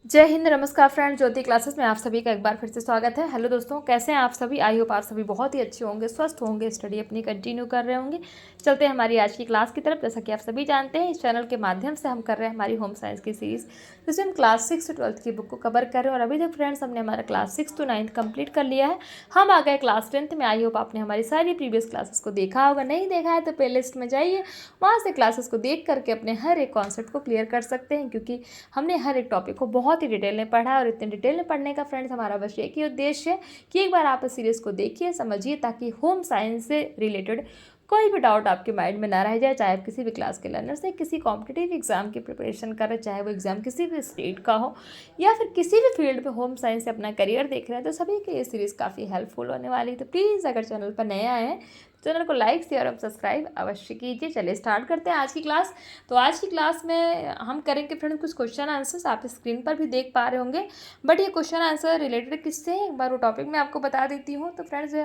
जय हिंद, नमस्कार फ्रेंड। ज्योति क्लासेस में आप सभी का एक बार फिर से स्वागत है। हेलो दोस्तों, कैसे हैं आप सभी? आई होप आप सभी बहुत ही अच्छे होंगे, स्वस्थ होंगे, स्टडी अपनी कंटिन्यू कर रहे होंगे। चलते हैं हमारी आज की क्लास की तरफ। जैसा कि आप सभी जानते हैं, इस चैनल के माध्यम से हम कर रहे हैं हमारी होम साइंस की सीरीज़, जिसमें हम क्लास 6 से 12th की बुक को कवर कर रहे हैं। और अभी तक फ्रेंड्स हमने हमारा क्लास 6 to 9th कंप्लीट कर लिया है। हम आ गए क्लास 10th में। आई होप आपने हमारी सारी प्रीवियस क्लासेस को देखा होगा। नहीं देखा है तो प्ले लिस्ट में जाइए, वहाँ से क्लासेस को देख करके अपने हर एक कॉन्सेप्ट को क्लियर कर सकते हैं, क्योंकि हमने हर एक टॉपिक को बहुत ही डिटेल में पढ़ा है। और इतने डिटेल में पढ़ने का फ्रेंड्स हमारा बस एक ही उद्देश्य है कि एक बार आप इस सीरीज़ को देखिए, समझिए, ताकि होम साइंस से रिलेटेड कोई भी डाउट आपके माइंड में ना रह जाए। चाहे आप किसी भी क्लास के लर्नर से किसी कॉम्पिटिटिव एग्जाम की प्रिपरेशन कर रहे, चाहे वो एग्जाम किसी भी स्टेट का हो या फिर किसी भी फील्ड में होम साइंस से अपना करियर देख रहे हैं, तो सभी के ये सीरीज़ काफ़ी हेल्पफुल होने वाली है। तो प्लीज़ अगर चैनल पर नए आए हैं, चैनल को लाइक शेयर और सब्सक्राइब अवश्य कीजिए। चलिए स्टार्ट करते हैं आज की क्लास। तो आज की क्लास में हम करेंगे फ्रेंड्स कुछ क्वेश्चन आंसर्स। आप स्क्रीन पर भी देख पा रहे होंगे, बट ये क्वेश्चन आंसर रिलेटेड किससे है एक बार वो टॉपिक मैं आपको बता देती हूँ। तो फ्रेंड्स,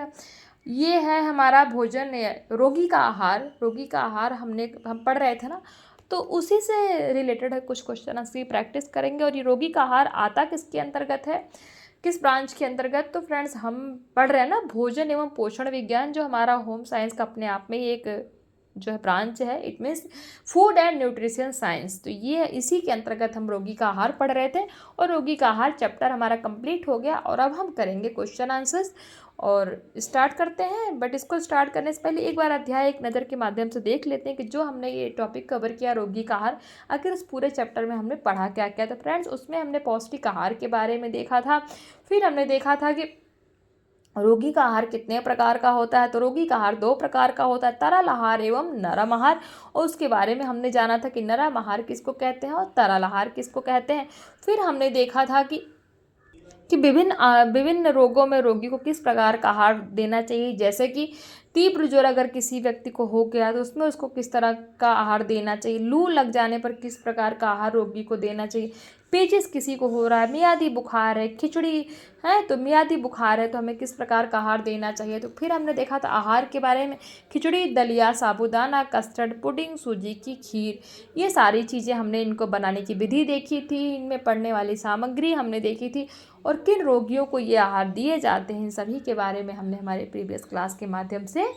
ये है हमारा भोजन, रोगी का आहार। रोगी का आहार हम पढ़ रहे थे ना, तो उसी से रिलेटेड है कुछ क्वेश्चन आंसर की प्रैक्टिस करेंगे। और ये रोगी का आहार आता किसके अंतर्गत है, किस ब्रांच के अंतर्गत? तो फ्रेंड्स, हम पढ़ रहे हैं ना भोजन एवं पोषण विज्ञान, जो हमारा होम साइंस का अपने आप में ही एक जो है ब्रांच है। It means food and nutrition science. तो ये इसी के अंतर्गत हम रोगी का आहार पढ़ रहे थे, और रोगी का आहार चैप्टर हमारा कंप्लीट हो गया। और अब हम करेंगे क्वेश्चन आंसर्स और स्टार्ट करते हैं। बट इसको स्टार्ट करने से पहले एक बार अध्याय एक नज़र के माध्यम से देख लेते हैं कि जो हमने ये टॉपिक कवर किया रोगी का आहार, आखिर उस पूरे चैप्टर में हमने पढ़ा क्या क्या। तो फ्रेंड्स, उसमें हमने पौष्टिक आहार के बारे में देखा था। फिर हमने देखा था कि रोगी का आहार कितने प्रकार का होता है। तो रोगी का आहार 2 प्रकार का होता है, तरल आहार एवं नरम आहार। और उसके बारे में हमने जाना था कि नरम आहार किसको कहते हैं और तरल आहार किसको कहते हैं। फिर हमने देखा था कि विभिन्न रोगों में रोगी को किस प्रकार का आहार देना चाहिए। जैसे कि तीव्र ज्वर अगर किसी व्यक्ति को हो गया तो उसमें उसको किस तरह का आहार देना चाहिए। लू लग जाने पर किस प्रकार का आहार रोगी को देना चाहिए। पेचिस किसी को हो रहा है, मियादी बुखार है, खिचड़ी है, तो मियादी बुखार है तो हमें किस प्रकार का आहार देना चाहिए। तो फिर हमने देखा था आहार के बारे में, खिचड़ी, दलिया, साबूदाना, कस्टर्ड, पुडिंग, सूजी की खीर। ये सारी चीज़ें हमने इनको बनाने की विधि देखी थी, इनमें पड़ने वाली सामग्री हमने देखी थी, और किन रोगियों को ये आहार दिए जाते हैं, इन सभी के बारे में हमने हमारे प्रीवियस क्लास के माध्यम से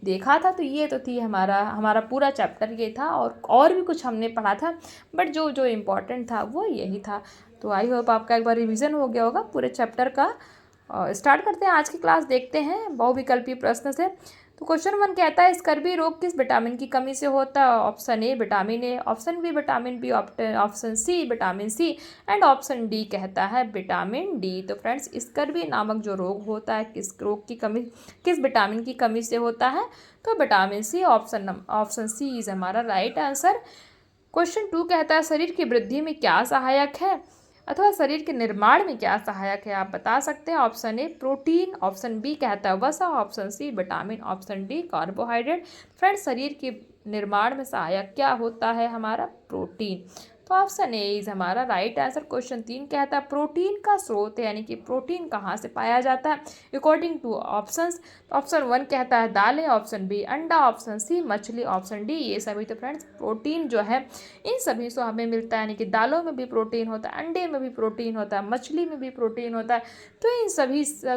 देखा था। तो ये तो थी हमारा पूरा चैप्टर ये था। और भी कुछ हमने पढ़ा था, बट जो जो इम्पोर्टेंट था वो यही था। तो आई होप आपका एक बार रिवीजन हो गया होगा पूरे चैप्टर का। स्टार्ट करते हैं आज की क्लास, देखते हैं बहुविकल्पीय प्रश्न से। तो क्वेश्चन 1 कहता है, स्कर्वी रोग किस विटामिन की कमी से होता है? Option A vitamin A, option B vitamin B, option C vitamin C, and option D कहता है विटामिन डी। तो फ्रेंड्स, स्कर्वी नामक जो रोग होता है, किस रोग की कमी, किस विटामिन की कमी से होता है? तो vitamin C. Option C is हमारा राइट आंसर। क्वेश्चन 2 कहता है, शरीर की वृद्धि में क्या सहायक है अथवा शरीर के निर्माण में क्या सहायक है? आप बता सकते हैं। Option A protein, option B कहता है वसा, option C vitamin, option D carbohydrate. Friends, शरीर के निर्माण में सहायक क्या होता है? हमारा प्रोटीन। तो ऑप्शन ए इज हमारा राइट आंसर। क्वेश्चन 3 कहता है, प्रोटीन का स्रोत यानी कि प्रोटीन कहाँ से पाया जाता है अकॉर्डिंग टू ऑप्शंस? तो ऑप्शन 1 कहता है दालें, ऑप्शन बी अंडा, ऑप्शन सी मछली, ऑप्शन डी ये सभी। तो फ्रेंड्स, प्रोटीन जो है इन सभी से हमें मिलता है, यानी कि दालों में भी प्रोटीन होता है, अंडे में भी प्रोटीन होता है, मछली में भी प्रोटीन होता है। तो इन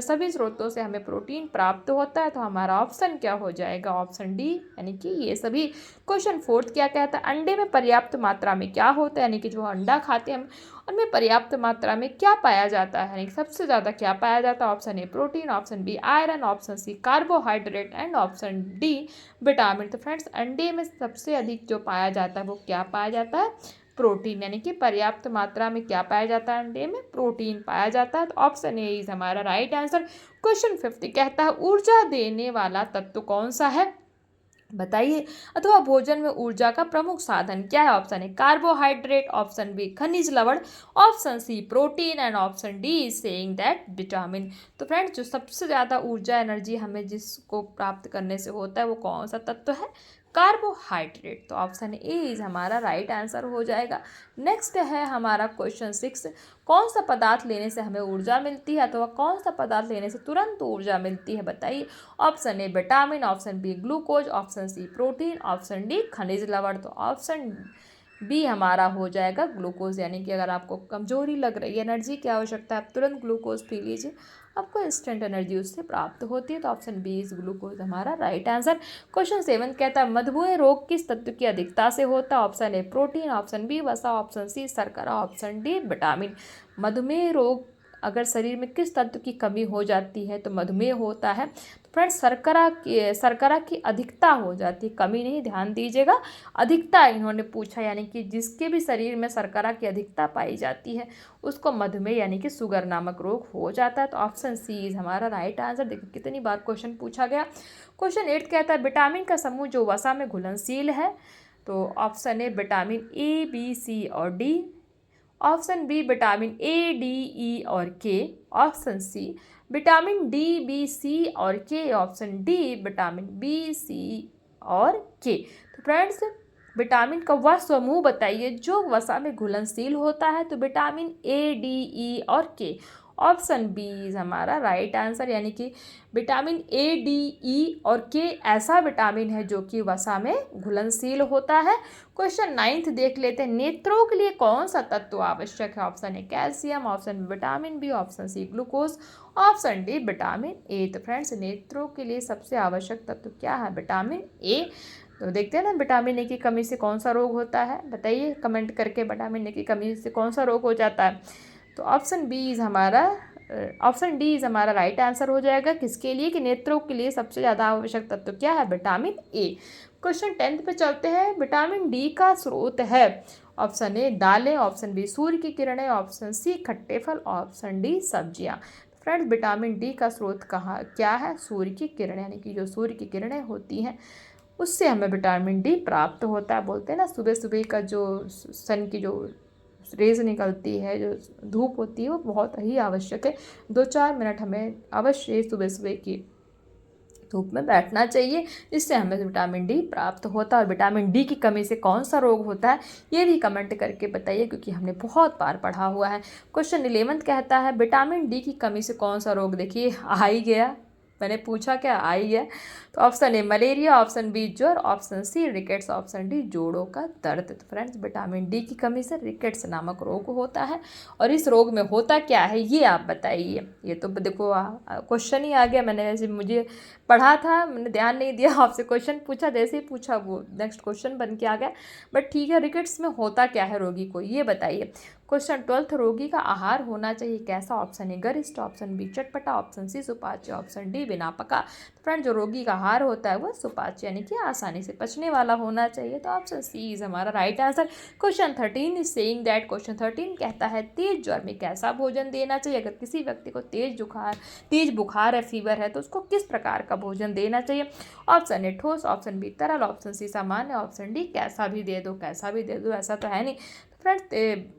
सभी स्रोतों से हमें प्रोटीन प्राप्त होता है। तो हमारा ऑप्शन क्या हो जाएगा? ऑप्शन डी, यानी कि ये सभी। क्वेश्चन 4 क्या कहता है, अंडे में पर्याप्त मात्रा में क्या होता है, यानी कि जो अंडा खाते हैं हम उनमें पर्याप्त मात्रा में क्या पाया जाता है, यानी सबसे ज़्यादा क्या पाया जाता है? Option A protein, option B iron, option C carbohydrate, and option D vitamin. तो फ्रेंड्स, अंडे में सबसे अधिक जो पाया जाता है वो क्या पाया जाता है? प्रोटीन, यानी कि पर्याप्त मात्रा में क्या पाया जाता है? अंडे में प्रोटीन पाया जाता है। तो ऑप्शन ए इज हमारा राइट आंसर। क्वेश्चन 5 कहता है, ऊर्जा देने वाला तत्व कौन सा है, बताइए। अथवा भोजन में ऊर्जा का प्रमुख साधन क्या है? Option A carbohydrate, option B खनिज लवण, option C protein, and option D is saying that vitamin. तो फ्रेंड्स, जो सबसे ज़्यादा ऊर्जा एनर्जी हमें जिसको प्राप्त करने से होता है वो कौन सा तत्व है? कार्बोहाइड्रेट। तो ऑप्शन ए इज हमारा राइट आंसर हो जाएगा। नेक्स्ट है हमारा क्वेश्चन 6, कौन सा पदार्थ लेने से हमें ऊर्जा मिलती है अथवा कौन सा पदार्थ लेने से तुरंत ऊर्जा मिलती है, बताइए। Option A vitamin, option B glucose, option C protein, option D खनिज लवण। तो ऑप्शन बी हमारा हो जाएगा ग्लूकोज, यानी कि अगर आपको कमजोरी लग रही है, एनर्जी की आवश्यकता है, आप तुरंत ग्लूकोज पी लीजिए, आपको इंस्टेंट एनर्जी उससे प्राप्त होती है। तो ऑप्शन बी इज ग्लूकोज हमारा राइट आंसर। क्वेश्चन 7 कहता है मधुमेह रोग किस तत्व की अधिकता से होता है? Option A protein, option B वसा, ऑप्शन सी शर्करा, ऑप्शन डी विटामिन। मधुमेह रोग अगर शरीर में किस तत्व की कमी हो जाती है तो मधुमेह होता है। तो फ्रेंड्स शर्करा की अधिकता हो जाती है, कमी नहीं, ध्यान दीजिएगा, अधिकता इन्होंने पूछा, यानी कि जिसके भी शरीर में शर्करा की अधिकता पाई जाती है उसको मधुमेह यानी कि शुगर नामक रोग हो जाता है। तो ऑप्शन सी इज हमारा राइट आंसर। देखिए कितनी बार क्वेश्चन पूछा गया। क्वेश्चन 8 कहता है विटामिन का समूह जो वसा में घुलनशील है। तो option A vitamin A, B, C और D, option B vitamin A, D, E और K, option C vitamin D, B, C और K, option D vitamin B, C और के। तो फ्रेंड्स विटामिन का वह समूह बताइए जो वसा में घुलनशील होता है। तो विटामिन ए, डी, ई और के, ऑप्शन बी इज हमारा राइट आंसर, यानी कि विटामिन ए, डी, ई और के ऐसा विटामिन है जो कि वसा में घुलनशील होता है। क्वेश्चन 9 देख लेते हैं, नेत्रों के लिए कौन सा तत्व आवश्यक है? Option A calcium, option B vitamin B, option C glucose, option D vitamin A. तो फ्रेंड्स नेत्रों के लिए सबसे आवश्यक तत्व क्या है? Vitamin A. तो देखते हैं ना विटामिन ए की कमी से कौन सा रोग होता है, बताइए कमेंट करके, विटामिन ए की कमी से कौन सा रोग हो जाता है? तो ऑप्शन बी इज हमारा ऑप्शन डी इज हमारा राइट आंसर हो जाएगा। किसके लिए? कि नेत्रों के लिए सबसे ज़्यादा आवश्यक तत्व क्या है? Vitamin A. क्वेश्चन 10 पे चलते हैं, विटामिन डी का स्रोत है। ऑप्शन ए दालें, ऑप्शन बी सूर्य की किरणें, ऑप्शन सी खट्टे फल, ऑप्शन डी सब्जियां। फ्रेंड्स विटामिन डी का स्रोत कहाँ क्या है? सूर्य की किरणें, यानी कि जो सूर्य की किरणें होती हैं उससे हमें विटामिन डी प्राप्त होता है। बोलते हैं ना सुबह सुबह का जो सन की जो रेज निकलती है, जो धूप होती है, वो बहुत ही आवश्यक है। 2-4 मिनट हमें अवश्य सुबह सुबह की धूप में बैठना चाहिए, जिससे हमें विटामिन डी प्राप्त होता है। और विटामिन डी की कमी से कौन सा रोग होता है ये भी कमेंट करके बताइए, क्योंकि हमने बहुत बार पढ़ा हुआ है। क्वेश्चन 11 कहता है विटामिन डी की कमी से कौन सा रोग, देखिए आ ही गया, मैंने पूछा क्या आ ही है। तो option A malaria, option B ज्वर, option C rickets, option D जोड़ों का दर्द। तो फ्रेंड्स विटामिन डी की कमी से रिकेट्स नामक रोग होता है। और इस रोग में होता क्या है ये आप बताइए। ये तो देखो क्वेश्चन ही आ गया, मैंने ऐसे मुझे पढ़ा था, मैंने ध्यान नहीं दिया, आपसे क्वेश्चन पूछा, जैसे ही पूछा वो नेक्स्ट क्वेश्चन बन के आ गया। बट ठीक है, रिकेट्स में होता क्या है रोगी को ये बताइए। क्वेश्चन 12 रोगी का आहार होना चाहिए कैसा? ऑप्शन ए गरिष्ठ, ऑप्शन बी चटपटा, ऑप्शन सी सुपाच्य, ऑप्शन डी बिना पका। फ्रेंड जो रोगी का आहार होता है वो सुपाच्य यानी कि आसानी से पचने वाला होना चाहिए। तो ऑप्शन सी इज हमारा right answer. Question 13 is saying that, question 13 कहता है तेज ज्वर में कैसा भोजन देना चाहिए? अगर किसी व्यक्ति को तेज बुखार है, फीवर है, तो उसको किस प्रकार का भोजन देना चाहिए? ऑप्शन ए ठोस, ऑप्शन बी तरल, ऑप्शन सी सामान्य, ऑप्शन डी कैसा भी दे दो। कैसा भी दे दो ऐसा तो है नहीं। फ्रेंड्स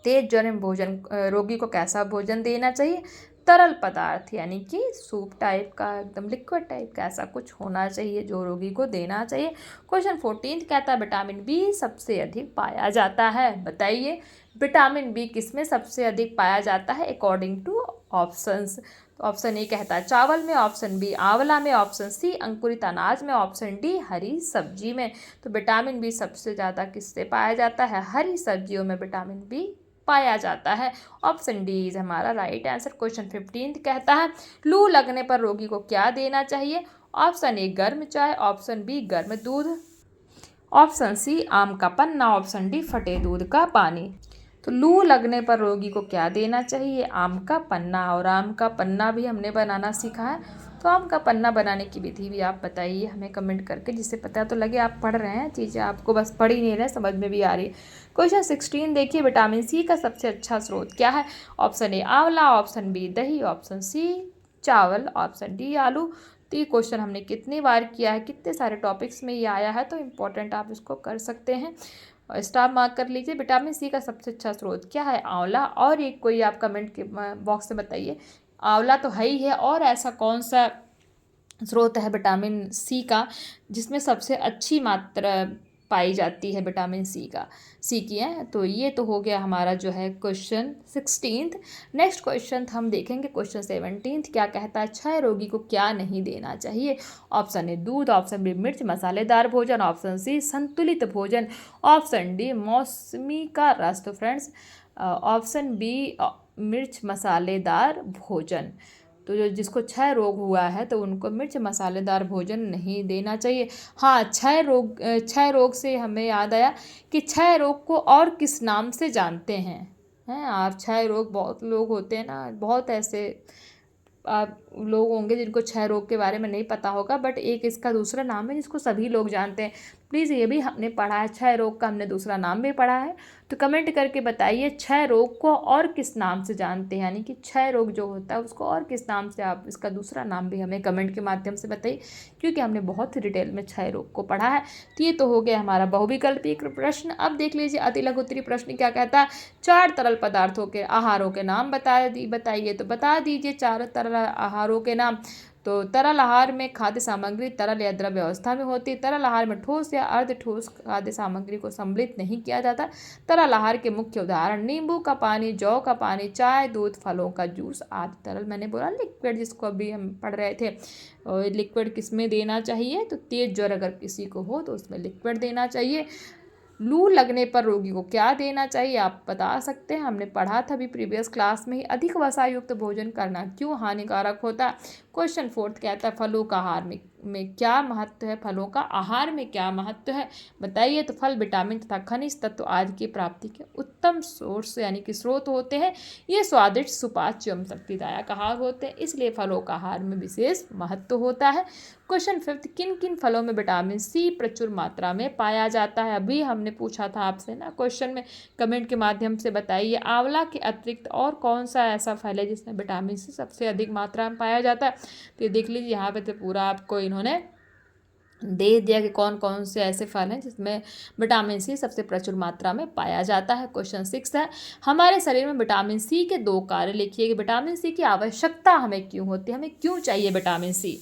तेज ज्वर में भोजन रोगी को कैसा भोजन देना चाहिए? तरल पदार्थ यानी कि सूप टाइप का, एकदम लिक्विड टाइप का ऐसा कुछ होना चाहिए जो रोगी को देना चाहिए। क्वेश्चन 14 कहता है विटामिन बी सबसे अधिक पाया जाता है, बताइए विटामिन बी किसमें सबसे अधिक पाया जाता है अकॉर्डिंग टू ऑप्शंस। तो ऑप्शन ए कहता है चावल में, ऑप्शन बी आंवला में, ऑप्शन सी अंकुरित अनाज में, ऑप्शन डी हरी सब्जी में। तो विटामिन बी सबसे ज़्यादा किससे पाया जाता है? हरी सब्जियों में विटामिन बी पाया जाता है। ऑप्शन डी इज हमारा राइट आंसर। क्वेश्चन 15 कहता है लू लगने पर रोगी को क्या देना चाहिए? ऑप्शन ए गर्म चाय, ऑप्शन बी गर्म दूध, ऑप्शन सी आम का पन्ना, ऑप्शन डी फटे दूध का पानी। तो लू लगने पर रोगी को क्या देना चाहिए? आम का पन्ना। और आम का पन्ना भी हमने बनाना सीखा है, तो आम का पन्ना बनाने की विधि भी आप बताइए हमें कमेंट करके, जिससे पता तो लगे आप पढ़ रहे हैं चीज़ें, आपको बस पढ़ ही नहीं रहे, समझ में भी आ रही है। क्वेश्चन 16 देखिए विटामिन सी का सबसे अच्छा स्रोत क्या है? ऑप्शन ए आंवला, ऑप्शन बी दही, ऑप्शन सी चावल, ऑप्शन डी आलू। तो ये क्वेश्चन हमने कितनी बार किया है, कितने सारे टॉपिक्स में ये आया है, तो इम्पोर्टेंट आप इसको कर सकते हैं और स्टार मार्क कर लीजिए। विटामिन सी का सबसे अच्छा स्रोत क्या है? आंवला। और एक कोई आप कमेंट के बॉक्स में बताइए, आंवला तो है ही है, और ऐसा कौन सा स्रोत है विटामिन सी का जिसमें सबसे अच्छी मात्रा पाई जाती है विटामिन सी की है। तो ये तो हो गया हमारा जो है क्वेश्चन 16। नेक्स्ट क्वेश्चन हम देखेंगे क्वेश्चन 17। क्या कहता है, क्षय रोगी को क्या नहीं देना चाहिए? ऑप्शन ए दूध, ऑप्शन बी मिर्च मसालेदार भोजन, ऑप्शन सी संतुलित भोजन, ऑप्शन डी मौसमी का रस। तो फ्रेंड्स ऑप्शन बी मिर्च मसालेदार भोजन। तो जो जिसको क्षय रोग हुआ है तो उनको मिर्च मसालेदार भोजन नहीं देना चाहिए। हाँ, क्षय रोग से हमें याद आया कि क्षय रोग को और किस नाम से जानते हैं? आप क्षय रोग, बहुत लोग होते हैं ना, बहुत ऐसे आप लोग होंगे जिनको क्षय रोग के बारे में नहीं पता होगा, बट एक इसका दूसरा नाम है जिसको सभी लोग जानते हैं। प्लीज़ ये भी हमने पढ़ा है, क्षय रोग का हमने दूसरा नाम भी पढ़ा है। तो कमेंट करके बताइए क्षय रोग को और किस नाम से जानते हैं, यानी कि क्षय रोग जो होता है उसको और किस नाम से, आप इसका दूसरा नाम भी हमें कमेंट के माध्यम से बताइए, क्योंकि हमने बहुत ही डिटेल में क्षय रोग को पढ़ा है। तो ये तो हो गया हमारा बहुविकल्पी प्रश्न। अब देख लीजिए अति लघु उत्तरीय प्रश्न क्या कहता है, 4 तरल पदार्थों के आहारों के नाम बताइए। तो बता दीजिए 4 तरल आहारों के नाम। तो तरल आहार में खाद्य सामग्री तरल या द्रव्य अवस्था में होती है। तरल आहार में ठोस या अर्ध ठोस खाद्य सामग्री को सम्मिलित नहीं किया जाता। तरल आहार के मुख्य उदाहरण नींबू का पानी, जौ का पानी, चाय, दूध, फलों का जूस आदि। तरल मैंने बोला लिक्विड, जिसको अभी हम पढ़ रहे थे। और लिक्विड किस में देना चाहिए? तो तेज ज्वर अगर किसी को हो तो उसमें लिक्विड देना चाहिए। लू लगने पर रोगी को क्या देना चाहिए? आप बता सकते हैं, हमने पढ़ा था अभी प्रीवियस क्लास में ही। अधिक वसा युक्त भोजन करना क्यों हानिकारक होता है? क्वेश्चन 4 कहता है फलों का आहार में क्या महत्व है? फलों का आहार में क्या महत्व है बताइए। तो फल विटामिन तथा खनिज तत्व आदि की प्राप्ति के उत्तम सोर्स यानी कि स्रोत होते हैं। ये स्वादिष्ट, सुपाच्य एवं शक्तिदायक आहार होते हैं, इसलिए फलों का आहार में विशेष महत्व होता है। क्वेश्चन 5 किन किन फलों में विटामिन सी प्रचुर मात्रा में पाया जाता है? अभी हमने पूछा था आपसे ना क्वेश्चन में, कमेंट के माध्यम से बताइए। आंवला के अतिरिक्त और कौन सा ऐसा फल है जिसमें विटामिन सी सबसे अधिक मात्रा में पाया जाता है? तो ये देख लीजिए यहाँ पे तो पूरा आपको इन्होंने दे दिया कि कौन कौन से ऐसे फल हैं जिसमें विटामिन सी सबसे प्रचुर मात्रा में पाया जाता है। क्वेश्चन 6 है हमारे शरीर में विटामिन सी के 2 कार्य लिखिए कि विटामिन सी की आवश्यकता हमें क्यों होती है, हमें क्यों चाहिए विटामिन सी।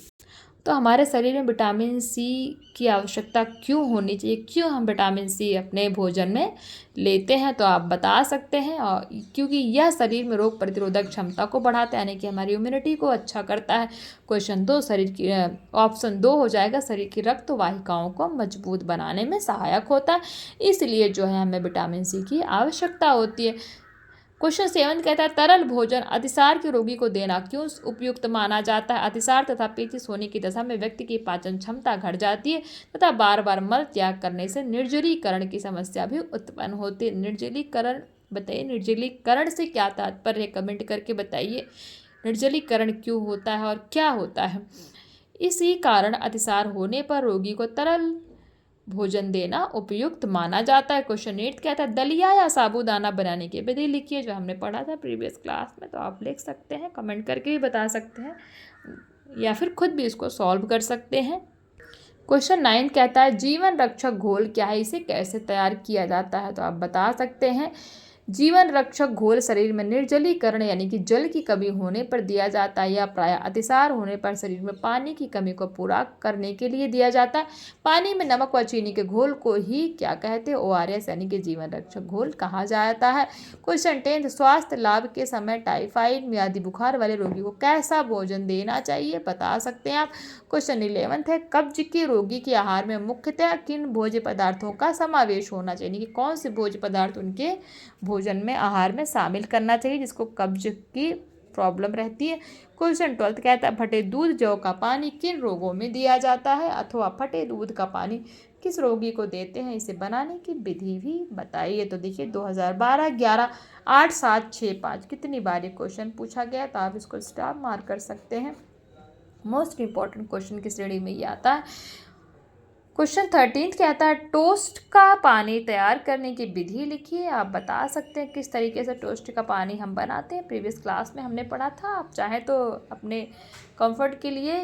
तो हमारे शरीर में विटामिन सी की आवश्यकता क्यों होनी चाहिए, क्यों हम विटामिन सी अपने भोजन में लेते हैं, तो आप बता सकते हैं। और क्योंकि यह शरीर में रोग प्रतिरोधक क्षमता को बढ़ाता है, यानी कि हमारी इम्यूनिटी को अच्छा करता है। क्वेश्चन 2 ऑप्शन 2 हो जाएगा, शरीर की रक्त वाहिकाओं को मजबूत बनाने में सहायक होता है, इसलिए जो है हमें विटामिन सी की आवश्यकता होती है। क्वेश्चन 7 कहता है तरल भोजन अतिसार के रोगी को देना क्यों उपयुक्त माना जाता है? अतिसार तथा पेचिश होने की दशा में व्यक्ति की पाचन क्षमता घट जाती है तथा बार बार मल त्याग करने से निर्जलीकरण की समस्या भी उत्पन्न होती है। निर्जलीकरण बताइए, निर्जलीकरण से क्या तात्पर्य है? कमेंट करके बताइए निर्जलीकरण क्यों होता है और क्या होता है। इसी कारण अतिसार होने पर रोगी को तरल भोजन देना उपयुक्त माना जाता है। क्वेश्चन 8 कहता है दलिया या साबूदाना बनाने की विधि लिखिए, जो हमने पढ़ा था प्रीवियस क्लास में। तो आप लिख सकते हैं, कमेंट करके भी बता सकते हैं, या फिर खुद भी इसको सॉल्व कर सकते हैं। क्वेश्चन 9 कहता है जीवन रक्षक घोल क्या है, इसे कैसे तैयार किया जाता है? तो आप बता सकते हैं जीवन रक्षक घोल शरीर में निर्जलीकरण यानी कि जल की कमी होने पर दिया जाता है, या प्राय अतिसार होने पर शरीर में पानी की कमी को पूरा करने के लिए दिया जाता है। पानी में नमक व चीनी के घोल को ही क्या कहते हैं? ORS यानी कि जीवन रक्षक घोल कहा जाता है। क्वेश्चन 10 स्वास्थ्य लाभ के समय टाइफाइड मियादी बुखार वाले रोगी को कैसा भोजन देना चाहिए, बता सकते हैं आप। क्वेश्चन 11 है कब्ज के रोगी के आहार में मुख्यतः किन भोज्य पदार्थों का समावेश होना चाहिए, यानी कि कौन से भोज्य पदार्थ उनके भोजन में, आहार में शामिल करना चाहिए जिसको कब्ज की प्रॉब्लम रहती है। क्वेश्चन 12 कहता है फटे दूध जौ का पानी किन रोगों में दिया जाता है, अथवा फटे दूध का पानी किस रोगी को देते हैं, इसे बनाने की विधि भी बताइए। तो देखिए 2012, 11, 8, 7, 6, 5 कितनी बार ये क्वेश्चन पूछा गया, तो आप इसको स्टार मार्क कर सकते हैं। मोस्ट इंपॉर्टेंट क्वेश्चन की श्रेणी में ये आता है। क्वेश्चन 13 कहता है टोस्ट का पानी तैयार करने की विधि लिखिए, आप बता सकते हैं किस तरीके से टोस्ट का पानी हम बनाते हैं, प्रीवियस क्लास में हमने पढ़ा था। आप चाहें तो अपने कंफर्ट के लिए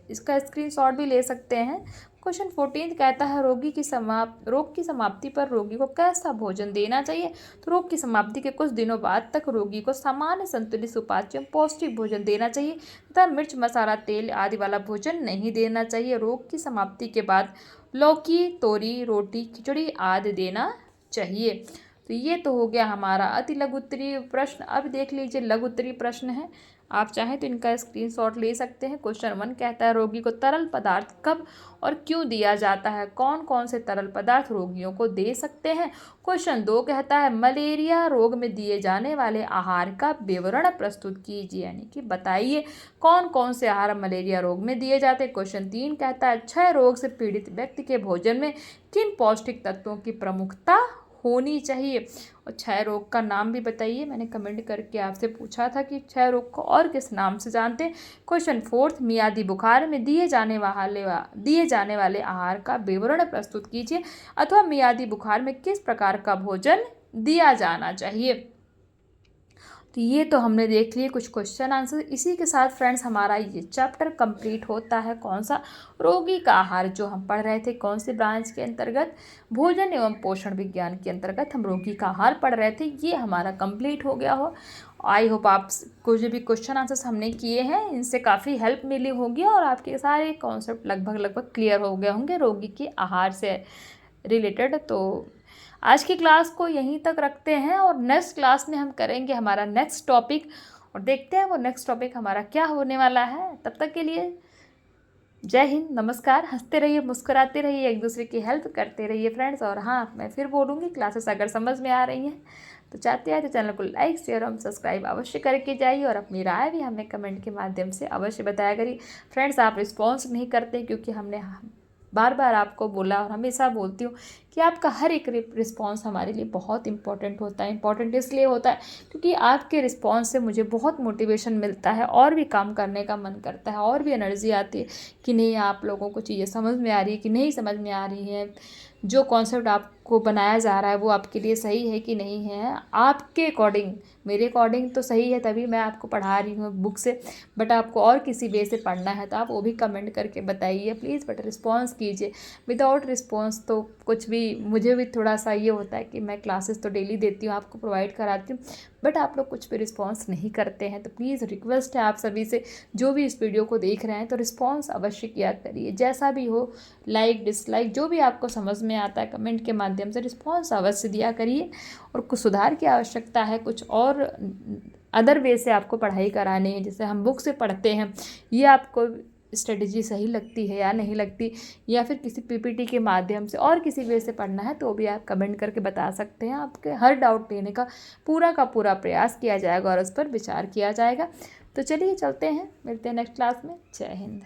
इसका स्क्रीनशॉट भी ले सकते हैं। क्वेश्चन 14 कहता है रोग की समाप्ति पर रोगी को कैसा भोजन देना चाहिए? तो रोग की समाप्ति के कुछ दिनों बाद तक रोगी को सामान्य संतुलित सुपाच्य पौष्टिक भोजन देना चाहिए तथा मिर्च मसाला तेल आदि वाला भोजन नहीं देना चाहिए। रोग की समाप्ति के बाद लौकी, तोरी, रोटी, खिचड़ी आदि देना चाहिए। तो ये तो हो गया हमारा अति लघु उत्तरीय प्रश्न। अब देख लीजिए लघु उत्तरीय प्रश्न है, आप चाहें तो इनका स्क्रीनशॉट ले सकते हैं। क्वेश्चन 1 कहता है रोगी को तरल पदार्थ कब और क्यों दिया जाता है? कौन कौन से तरल पदार्थ रोगियों को दे सकते हैं? क्वेश्चन 2 कहता है मलेरिया रोग में दिए जाने वाले आहार का विवरण प्रस्तुत कीजिए, यानी कि बताइए कौन कौन से आहार मलेरिया रोग में दिए जाते हैं। क्वेश्चन 3 कहता है क्षय रोग से पीड़ित व्यक्ति के भोजन में किन पौष्टिक तत्वों की प्रमुखता होनी चाहिए? और क्षय रोग का नाम भी बताइए, मैंने कमेंट करके आपसे पूछा था कि क्षय रोग को और किस नाम से जानते हैं। क्वेश्चन 4 मियादी बुखार में दिए जाने वाले आहार का विवरण प्रस्तुत कीजिए, अथवा मियादी बुखार में किस प्रकार का भोजन दिया जाना चाहिए। तो ये तो हमने देख लिए कुछ क्वेश्चन आंसर। इसी के साथ फ्रेंड्स हमारा ये चैप्टर कंप्लीट होता है। कौन सा? रोगी का आहार, जो हम पढ़ रहे थे कौन से ब्रांच के अंतर्गत? भोजन एवं पोषण विज्ञान के अंतर्गत हम रोगी का आहार पढ़ रहे थे। ये हमारा कंप्लीट हो गया हो। आई होप आपको जो भी क्वेश्चन आंसर्स हमने किए हैं इनसे काफ़ी हेल्प मिली होगी और आपके सारे कॉन्सेप्ट लगभग क्लियर हो गए होंगे रोगी के आहार से रिलेटेड। तो आज की क्लास को यहीं तक रखते हैं और नेक्स्ट क्लास में हम करेंगे हमारा नेक्स्ट टॉपिक और देखते हैं वो नेक्स्ट टॉपिक हमारा क्या होने वाला है। तब तक के लिए जय हिंद, नमस्कार। हंसते रहिए, मुस्कुराते रहिए, एक दूसरे की हेल्प करते रहिए फ्रेंड्स। और हाँ, मैं फिर बोलूँगी क्लासेस अगर समझ में आ रही हैं तो चाहते हैं तो चैनल को लाइक शेयर और सब्सक्राइब अवश्य करके जाइए और अपनी राय भी हमें कमेंट के माध्यम से अवश्य बताया करिए। फ्रेंड्स आप रिस्पॉन्स नहीं करते क्योंकि हमने बार बार आपको बोला और हमेशा बोलती हूँ कि आपका हर एक रिस्पॉन्स हमारे लिए बहुत इंपॉर्टेंट होता है। इंपॉर्टेंट इसलिए होता है क्योंकि आपके रिस्पॉन्स से मुझे बहुत मोटिवेशन मिलता है और भी काम करने का मन करता है और भी एनर्जी आती है कि नहीं आप लोगों को चीज़ें समझ में आ रही है कि नहीं समझ में आ रही है, जो कॉन्सेप्ट आपको बनाया जा रहा है वो आपके लिए सही है कि नहीं है, आपके अकॉर्डिंग, मेरे अकॉर्डिंग तो सही है तभी मैं आपको पढ़ा रही हूँ बुक से, बट आपको और किसी वे से पढ़ना है तो आप वो भी कमेंट करके बताइए प्लीज़। बट रिस्पॉन्स कीजिए, विदाउट रिस्पॉन्स तो कुछ भी, मुझे भी थोड़ा सा ये होता है कि मैं क्लासेस तो डेली देती हूँ, आपको प्रोवाइड कराती हूँ, बट आप लोग कुछ भी रिस्पॉन्स नहीं करते हैं। तो प्लीज़ रिक्वेस्ट है आप सभी से, जो भी इस वीडियो को देख रहे हैं तो रिस्पॉन्स अवश्य किया करिए, जैसा भी हो, लाइक डिसलाइक जो भी आपको समझ में आता है कमेंट के माध्यम से रिस्पॉन्स अवश्य दिया करिए। और कुछ सुधार की आवश्यकता है, कुछ और अदर वे से आपको पढ़ाई करानी है, जैसे हम बुक से पढ़ते हैं, ये आपको स्ट्रेटजी सही लगती है या नहीं लगती, या फिर किसी पीपीटी के माध्यम से और किसी वे से पढ़ना है तो भी आप कमेंट करके बता सकते हैं। आपके हर डाउट लेने का पूरा प्रयास किया जाएगा और उस पर विचार किया जाएगा। तो चलिए चलते हैं, मिलते हैं नेक्स्ट क्लास में। जय हिंद।